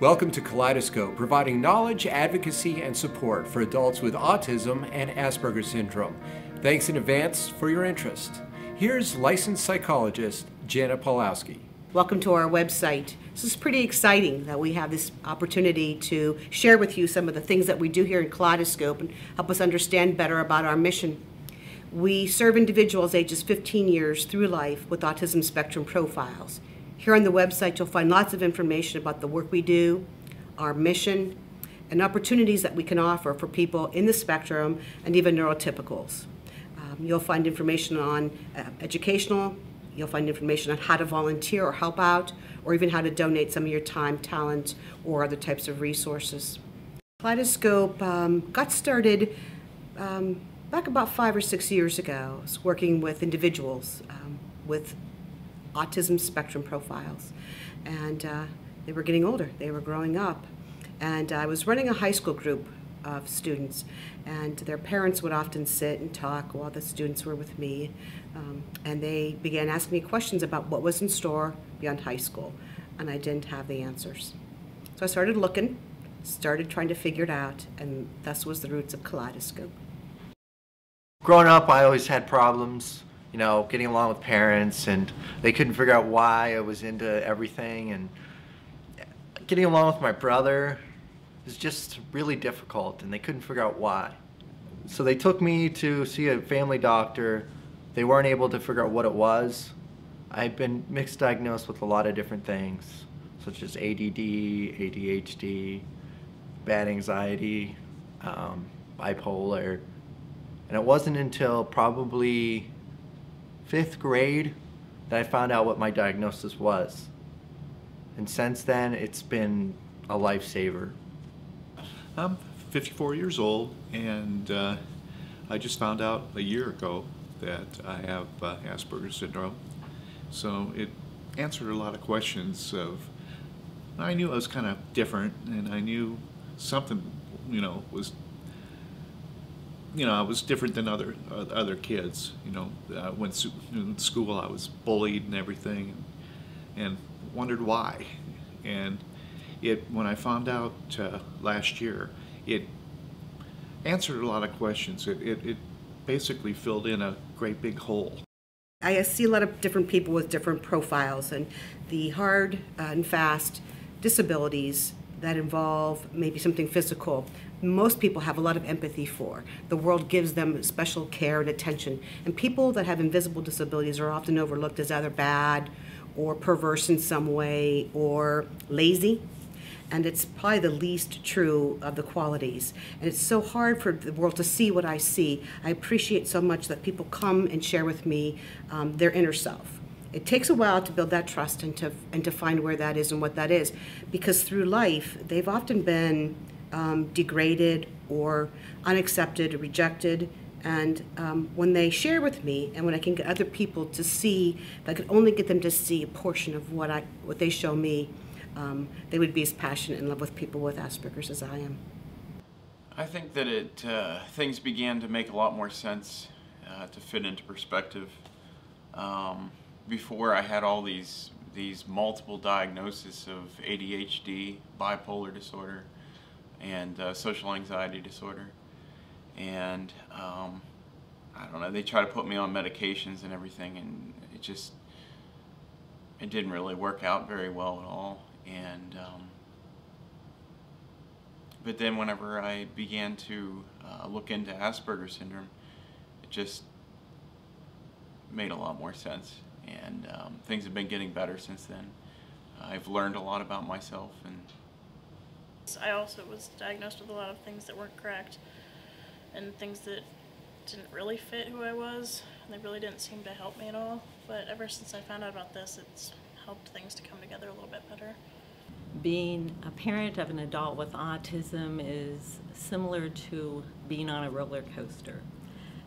Welcome to KaleidAScope, providing knowledge, advocacy, and support for adults with autism and Asperger's syndrome. Thanks in advance for your interest. Here's licensed psychologist Janet Pawlowski. Welcome to our website. This is pretty exciting that we have this opportunity to share with you some of the things that we do here in KaleidAScope and help us understand better about our mission. We serve individuals ages 15 years through life with autism spectrum profiles. Here on the website you'll find lots of information about the work we do, our mission, and opportunities that we can offer for people in the spectrum and even neurotypicals. You'll find information on educational, you'll find information on how to volunteer or help out, or even how to donate some of your time, talent, or other types of resources. KaleidAScope got started back about 5 or 6 years ago. I was working with individuals with autism spectrum profiles, and they were getting older, they were growing up, and I was running a high school group of students, and their parents would often sit and talk while the students were with me, and they began asking me questions about what was in store beyond high school, and I didn't have the answers. So I started looking, started trying to figure it out, and thus was the roots of KaleidAScope. Growing up, I always had problems, getting along with parents, and they couldn't figure out why I was into everything, and getting along with my brother was just really difficult, and they couldn't figure out why. So they took me to see a family doctor. They weren't able to figure out what it was. I'd been mixed diagnosed with a lot of different things, such as ADD, ADHD, bad anxiety, bipolar, and it wasn't until probably 5th grade that I found out what my diagnosis was. And since then, it's been a lifesaver. I'm 54 years old, and I just found out a year ago that I have Asperger's syndrome. So it answered a lot of questions of, I knew I was kind of different, and I knew something, was, I was different than other kids. I went to school, I was bullied and everything, and wondered why. And when I found out last year, it answered a lot of questions. It basically filled in a great big hole. I see a lot of different people with different profiles, and the hard and fast disabilities that involve maybe something physical, most people have a lot of empathy for. The world gives them special care and attention. And people that have invisible disabilities are often overlooked as either bad or perverse in some way or lazy. And it's probably the least true of the qualities. And it's so hard for the world to see what I see. I appreciate so much that people come and share with me their inner self. It takes a while to build that trust and to find where that is and what that is, because through life they've often been degraded or unaccepted, rejected, and when they share with me, and when I can get other people to see, if I could only get them to see a portion of what they show me, they would be as passionate and in love with people with Asperger's as I am. I think that things began to make a lot more sense, to fit into perspective. Before I had all these multiple diagnoses of ADHD, bipolar disorder, and social anxiety disorder, and I don't know, they try to put me on medications and everything, and it didn't really work out very well at all. And but then whenever I began to look into Asperger's syndrome, it just made a lot more sense, and things have been getting better since then. I've learned a lot about myself, and I also was diagnosed with a lot of things that weren't correct and things that didn't really fit who I was, and they really didn't seem to help me at all. But ever since I found out about this, it's helped things to come together a little bit better. Being a parent of an adult with autism is similar to being on a roller coaster.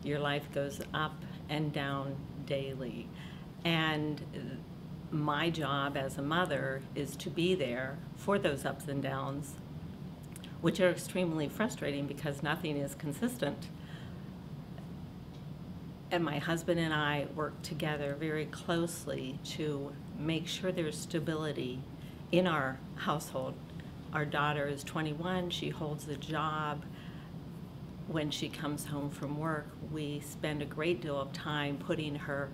Your life goes up and down daily, and my job as a mother is to be there for those ups and downs, which are extremely frustrating because nothing is consistent. And my husband and I work together very closely to make sure there's stability in our household Our daughter is 21. She holds a job. When she comes home from work, we spend a great deal of time putting her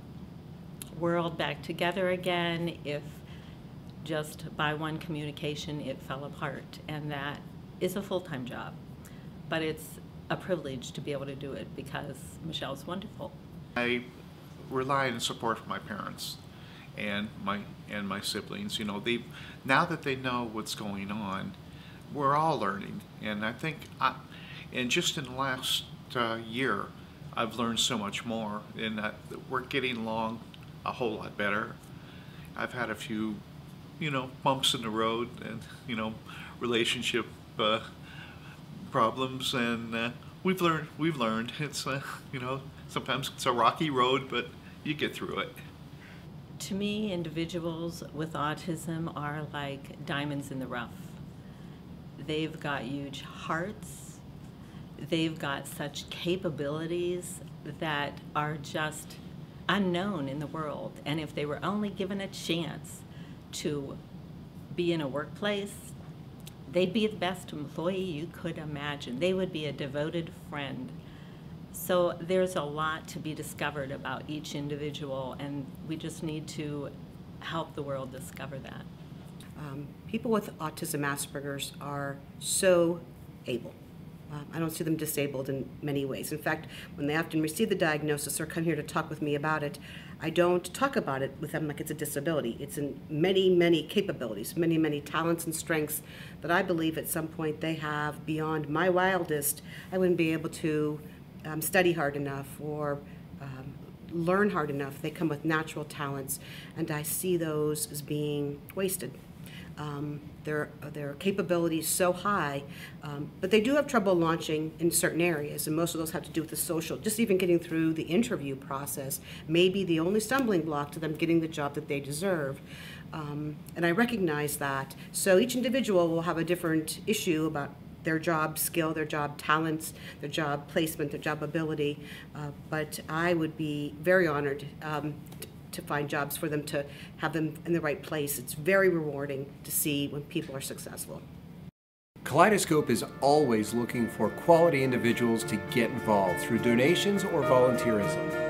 world back together again if just by one communication it fell apart. And that is a full-time job. But it's a privilege to be able to do it because Michelle's wonderful. I rely on support from my parents and my siblings. You know, now that they know what's going on, we're all learning. And I think, and just in the last year, I've learned so much more, and that we're getting along a whole lot better. I've had a few, you know, bumps in the road, and you know, relationship problems, and we've learned. It's you know, sometimes it's a rocky road, but you get through it. To me, individuals with autism are like diamonds in the rough. They've got huge hearts. They've got such capabilities that are just unknown in the world. And if they were only given a chance to be in a workplace, they'd be the best employee you could imagine. They would be a devoted friend. So there's a lot to be discovered about each individual, and we just need to help the world discover that. People with autism Aspergers are so able. I don't see them disabled in many ways. In fact, when they often receive the diagnosis or come here to talk with me about it, I don't talk about it with them like it's a disability. It's in many, many capabilities, many, many talents and strengths that I believe at some point they have beyond my wildest. I wouldn't be able to study hard enough or learn hard enough. They come with natural talents, and I see those as being wasted. Their capabilities so high, but they do have trouble launching in certain areas, and most of those have to do with the social. Just even getting through the interview process may be the only stumbling block to them getting the job that they deserve. And I recognize that. So each individual will have a different issue about their job skill, their job talents, their job placement, their job ability, but I would be very honored to find jobs for them, to have them in the right place. It's very rewarding to see when people are successful. KaleidAScope is always looking for quality individuals to get involved through donations or volunteerism.